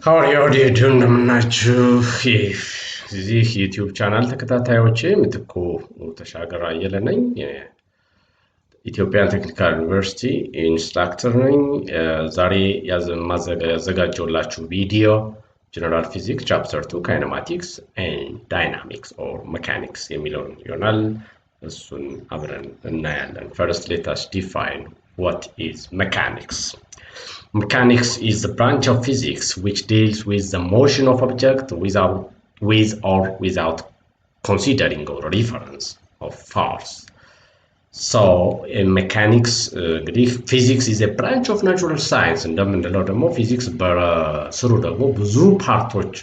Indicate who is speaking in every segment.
Speaker 1: How are you doing እንደምናችሁ እዚህ ዩቲዩብ ቻናል ተከታታዮቼ ምትኩ ተሻገር አየለ ነኝ የኢትዮጵያን ቴክኒካል ዩኒቨርሲቲ ኢንስትራክተር ነኝ ዛሬ ያዘጋጀሁላችሁ ቪዲዮ ጀነራል ፊዚክስ ቻፕተር 2 ካይኔማቲክስ ኤንድ ዳይናሚክስ ኦር ሜካኒክስ የሚለውን ይሆናል እሱን አብረን እናያለን First let us define what is mechanics Mechanics is the branch of physics which deals with the motion of object with or without considering or reference of force. So in mechanics, physics is a branch of natural science and physics ስሩ ደግሞ ብዙ ፓርቶች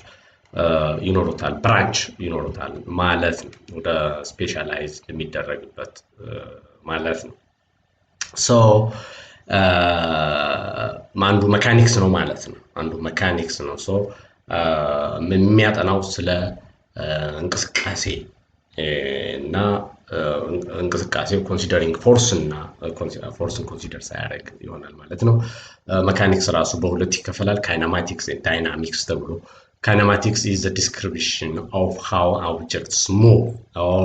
Speaker 1: ይኖሩታል branch ይኖሩታል ማለት ነው ወደ ስፔሻላይዝ የሚደረግበት ማለት ነው so አንዱ ሜካኒክስ ነው ማለት ነው አንዱ ሜካኒክስ ነው ሶ የሚያጠናው ስለ እንቅስቃሴ እና እንቅስቃሴው ኮንሲደሪንግ ፎርስ እና ፎርስን ኮንሲደር ሳያደርግ ይሆናል ማለት ነው ሜካኒክስ ራሱ በሁለት ይከፈላል ካይኔማቲክስ እና ዳይናሚክስ ተብሎ kinematics is the description of how objects move or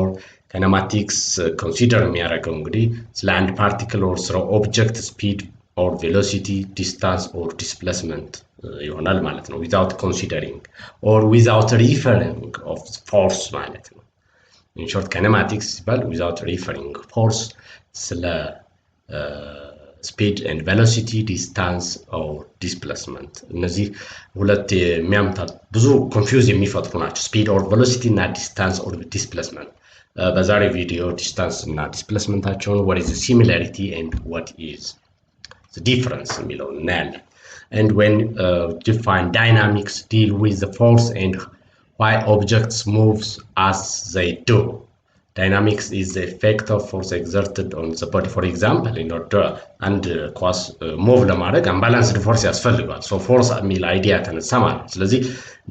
Speaker 1: kinematics consider የሚያደርገው እንግዲህ ስለ አንድ ፓርቲክል or ስለ ኦብጀክት ስፒድ or velocity distance or displacement ይሆናል ማለት ነው without considering or without referring of force ማለት ነው in short kinematics ሲባል without referring force ስለ speed and velocity distance or displacement እነዚህ ሁለት የሚያምታቱ ብዙ ኮንፊውዝ የሚፈጥሩ ናቸው speed or velocity እና distance or displacement በዛሬ ቪዲዮ distance እና displacementታቸውን what is the similarity and what is the difference የሚለውን እናያለን and when define dynamics deal with the force and why objects moves as they do Dynamics is the effect of force exerted on the body. For example, in order and cause move ለማድረግ unbalanced force ያስፈልጋል. So force የሚል አይዲያ ተነሳ ማለት ነው። ስለዚህ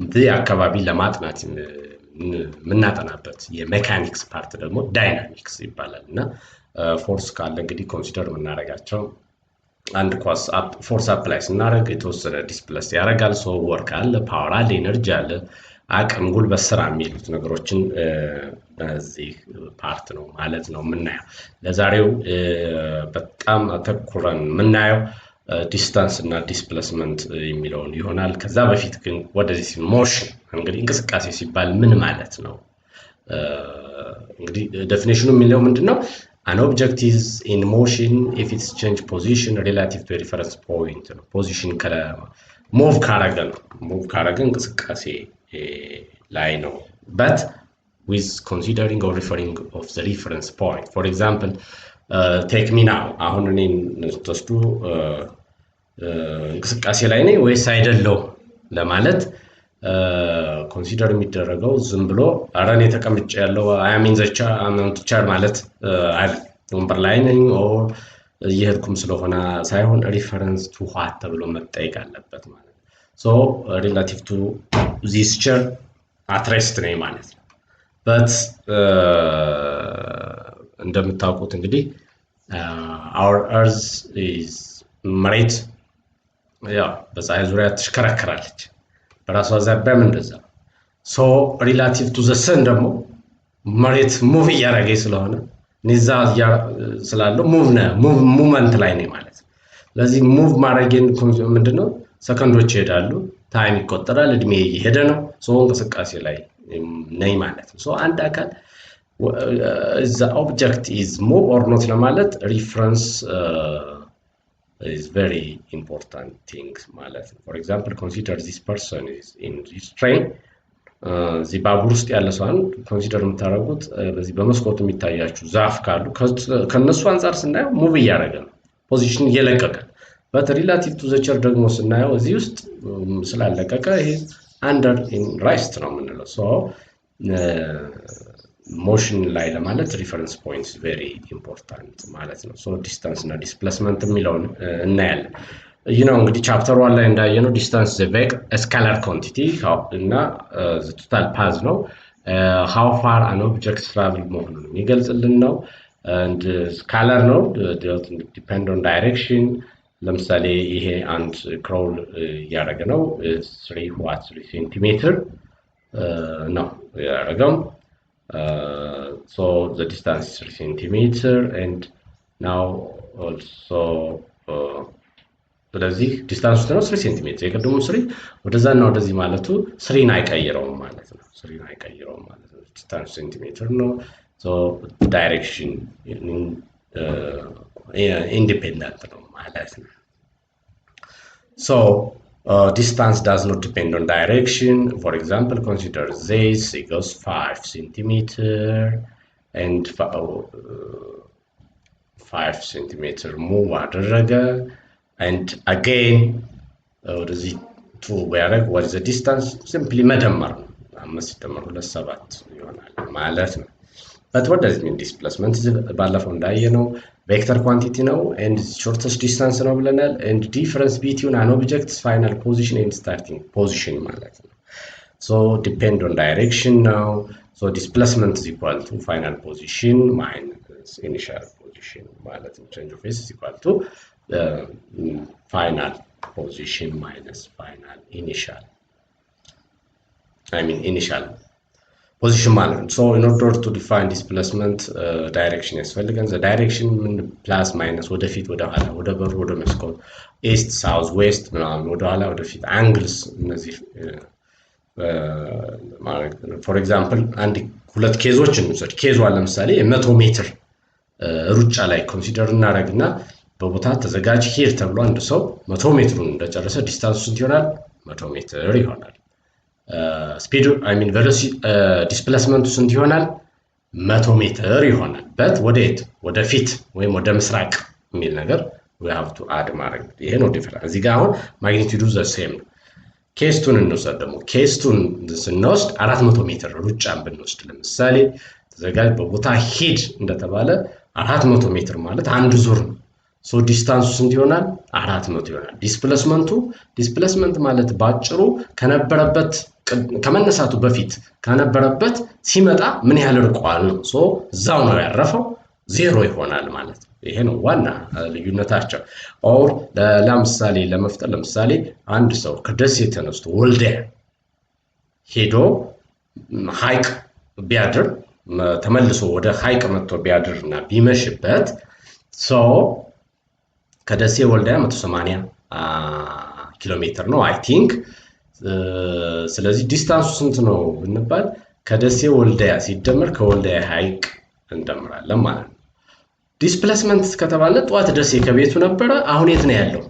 Speaker 1: እዚህ አካባቢ ለማጥናት የምናጠናበት የሜካኒክስ ፓርት ደግሞ ዳይናሚክስ ይባላል እና ፎርስ ካለ እንግዲህ ኮንሲደር የምናደርጋቸው አንድ ኳስ ፎርስ አፕላይ ስናደርግ የተወሰነ ዲስፕሌስ ያደርጋል ሶ ወርክ አለ ፓወር አለ ኤነርጂ አለ አቅም ጉልበት ስራ የሚሉት ነገሮችን በዚህ ፓርት ነው ማለት ነው የምናየው ለዛሬው በጣም አተኩረን የምናየው ዲስታንስ እና ዲስፕሌስመንት የሚለውን ይሆናል ከዛ በፊት ግን ወደዚህ ሞሽን እንግዲህ እንቅስቃሴ ሲባል ምን ማለት ነው እንግዲህ ዴፊኒሽኑ የሚለው ምንድነው An object is in motion if it's change position relative to a reference point. Position move ካረገ እንቅስቃሴ ላይ ነው but with considering or referring of the reference point. For example, take me now. አሁን እኔን ተስቱ እንቅስቃሴ ላይ ነኝ ወይስ አይደለው ለማለት ኮንሲደር የሚደረገው ዝም ብሎ አራኔ ተቀምጬ ያለው አያሚንዘቻ አመንትቻ ማለት አይ ወንበር ላይ ነኝ ኦር ይሄድኩም ስለሆነ ሳይሆን ሪፈረንስ ቱ ዋት ተብሎ መጠየቅ አለበት ማለት so relative to this chair at rest ነኝ ማለት ነው but እንደምታውቁት እንግዲህ our earth is መሬት ያ በፀሐይ ዙሪያ ትሽከረከራለች በራሷ ዛቢያም እንደዛ so relative to the sun ደግሞ መሬት ሙቭ እያደረገ ስለሆነ ንዛ ስላለው ሙቭመንት ላይ ነው ማለት ስለዚህ ሙቭ ማድረግን ምንድነው ሰከንዶች ይሄዳሉ ታይም ይቆጠራል እድሜ ይሄደ ነው so እንቅስቃሴ ላይ ነኝ ማለት ነው so አንድ አካል the object is move or not ለማለት reference is very important thing ማለት ነው for example consider this person is in this train እዚህ ባቡር ውስጥ ያለ ሰውን ኮንሲደር የምታረጉት በዚህ በመስኮት የሚታያችሁ ዛፍ ካሉ ከነሱ አንፃር ስናየው ሙቭ እያደረገ ነው ፖዚሽን እየለቀቀ but relative to the chair ደግሞ ስናየው እዚህ ውስጥ ስላለቀቀ ይሄ under in rest ነው የምንለው so motion ላይ ለማለት reference points very important ማለት ነው so distance እና displacement የሚለውን እናያለን እንግዲህ ቻፕተር 1 ላይ እንዳየነው distance is a scalar quantity እና the total path ነው how far an object travel መሆኑን የሚገልጽልን ነው and scalar ነው depend on direction ለምሳሌ ይሄ አንድ ክሮል ያደረገ ነው 3 ሴንቲሜትር ነው ያደረገው so the distance is 3 centimeter and now also ስለዚህ ዲስታንስ ነው 3 ሴንቲሜትር የቀደሙ 3 ወደዛና ወደዚህ ማለቱ 3 አይቀይረውም ማለት ነው 3 አይቀይረውም ማለት ነው ዲስታንስ ሴንቲሜትር ነው so direction independent ነው ማለት ነው so distance does not depend on direction for example consider this it goes 5 centimeter and 5 centimeter move አደረገ and again ወደዚህ 2 ቢያደርግ what is the distance simply መደመር ነው 5 ሲደመር 2 7 ይሆናል ማለት ነው but what does it mean displacement ባለፈው እንዳየነው vector quantity ነው and shortest distance ነው ብለናል and difference between an object's final position and starting position ማለት ነው so depend on direction now so displacement is equal to final position minus initial position ማለት ነው change of phase is equal to final position minus final initial initial position ማለት ነው so in order to define displacement direction ያስፈልጋል the direction plus minus ወደፊት ወደ ኋላ ወደ በር ወደ መስኮት east south west ምናምን ወደ ኋላ ወደፊት angles እነዚህ for example አንድ ሁለት ኬዞችን እንውሰድ ኬዝ ዋን ለምሳሌ 100 ሜትር ሩጫ ላይ ኮንሲደር እናደርግና በቦታ ተዘጋጅ ሄድ ተብሎ አንድ ሰው 100 ሜትሩን እንደጨረሰ ዲስታንሱ ስንት ይሆናል 100 ሜትር ይሆናል ስፒድ ቬሎሲቲ ዲስፕሌስመንቱ ስንት ይሆናል 100 ሜትር ይሆናል በት ወዴት ወደፊት ወይም ወደ ምስራቅ የሚል ነገር we have to add ማድረግ ይሄ ነው ዲፈረንስ እዚህ ጋር አሁን ማግኒቲዩዱ ዘ ሴም ነው ኬስቱን እንወስድ ደግሞ ኬስቱን ስንወስድ 400 ሜትር ሩጫን ብንወስድ ለምሳሌ ተዘጋጅ በቦታ ሄድ እንደተባለ 400 ሜትር ማለት አንድ ዙር ነው so distance ስንት ይሆናል 400 ይሆናል ዲስፕሌስመንት ማለት ባጭሩ ከነበረበት ከመነሳቱ በፊት ከነበረበት ሲመጣ ምን ያህል ርቋል ነው so ዛው ነው ያረፈው ዜሮ ይሆናል ማለት ነው ይሄ ነው ዋና ልዩነታቸው or ለምሳሌ ለመፍጠር ለምሳሌ አንድ ሰው ከደሴ ተነስቶ ወልዲያ ሄዶ ሃይቅ ቢያድር ተመልሶ ወደ ሃይቅ መጥቶ ቢያድርና ቢመሽበት so ከደሴ ወልዲያ 180 ኪሎ ሜትር ነው አይ ቲንክ ስለዚህ ዲስታንሱ ስንት ነው ብንባል ከደሴ ወልዲያ ሲደመር ከወልዲያ ሃይቅ እንደምራለን ማለት ነው ዲስፕሌስመንት ከተባለ ጧት ደሴ ከቤቱ ነበረ አሁን የት ነው ያለው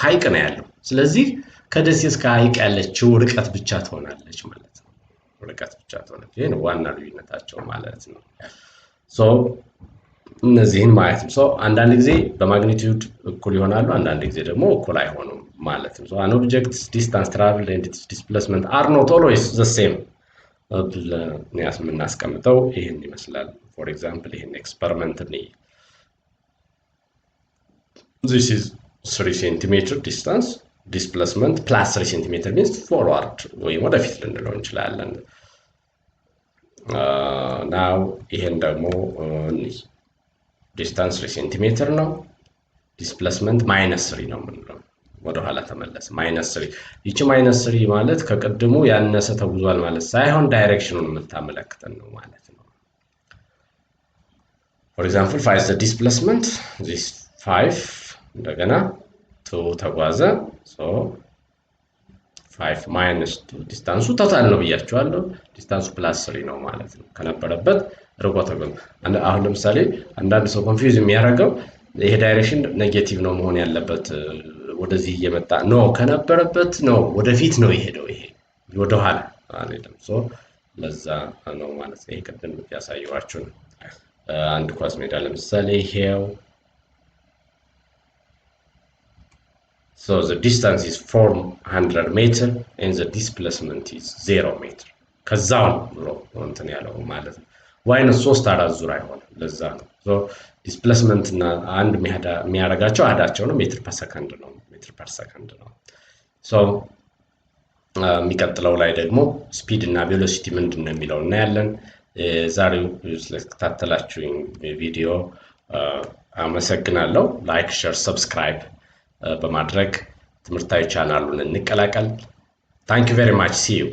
Speaker 1: ሃይቅ ነው ያለው ስለዚህ ከደሴ እስከ ሃይቅ ያለችው ርቀት ብቻ ትሆናለች ማለት ነው ርቀት ብቻ ትሆናለች ይሄ ነው ዋና ልዩነታቸው ማለት ነው so እነዚህን ማለት ነው so አንዳንድ ጊዜ በማግኒቲዩድ እኩል ይሆናሉ አንዳንድ ጊዜ ደግሞ እኩል አይሆኑም ማለት ነው so an object's distance traveled and its displacement are not always the same ለኛስ የምናስቀምጠው ይሄን ይመስላል for example ይሄን ኤክስፐሪመንት ነው this is 3 cm distance displacement plus 3 cm means forward ወይ ወደፊት ልንለው እንችላለን now ይሄን ደግሞ distance 3 centimeter ነው displacement -3 ነው ምንለው ወደ ኋላ ተመለሰ -3 ይቺ -3 ማለት ከቀድሞ ያነሰ ተጉዟል ማለት ሳይሆን ዳይሬክሽኑን የምታመለክተን ነው ማለት ነው for example 5 the displacement this 5 እንደገና 2 ተጓዘ so 5 minus 2 ዲስታንሱ ቶታል ነው ብያችኋለሁ ዲስታንሱ +3 ነው ማለት ነው ከነበረበት ርቆት ነው አሁን ለምሳሌ አንዳንድ ሰው ኮንፊውዝ የሚያደርገው ይሄ ዳይሬክሽን ኔጌቲቭ ነው መሆን ያለበት ወደዚህ እየመጣ ነው ከነበረበት ነው ወደፊት ነው ይሄደው ይሄ ወደ ኋላ አይደለም ሶ ለዛ ነው ማለት ነው ይሄ ቅድም ያሳየዋችሁ አንድ ኳስ ሜዳ ለምሳሌ ይሄው so the distance is 400 meter and the displacement is 0 meter ከዛው ነው እንትን ያለው ማለት ነው ዋይነስ 3 4 ዙር አይሆንም ለዛ ነው so displacement እና አንድ የሚያደርጋቸው አዳቸው ነው ሜትር ፐር ሰከንድ ነው so የሚቀጥለው ላይ ደግሞ ስፒድ እና ቬሎሲቲ ምንድነው የሚለው እናያለን ዛሬው ስለተከታተላችሁኝ ቪዲዮ አመሰግናለሁ ላይክ ሼር ሰብስክራይብ በማድረግ ትምህርታዊ ቻናሉን እንቀላቀል። ታንክ ዩ ቬሪ ማች ሲ ዩ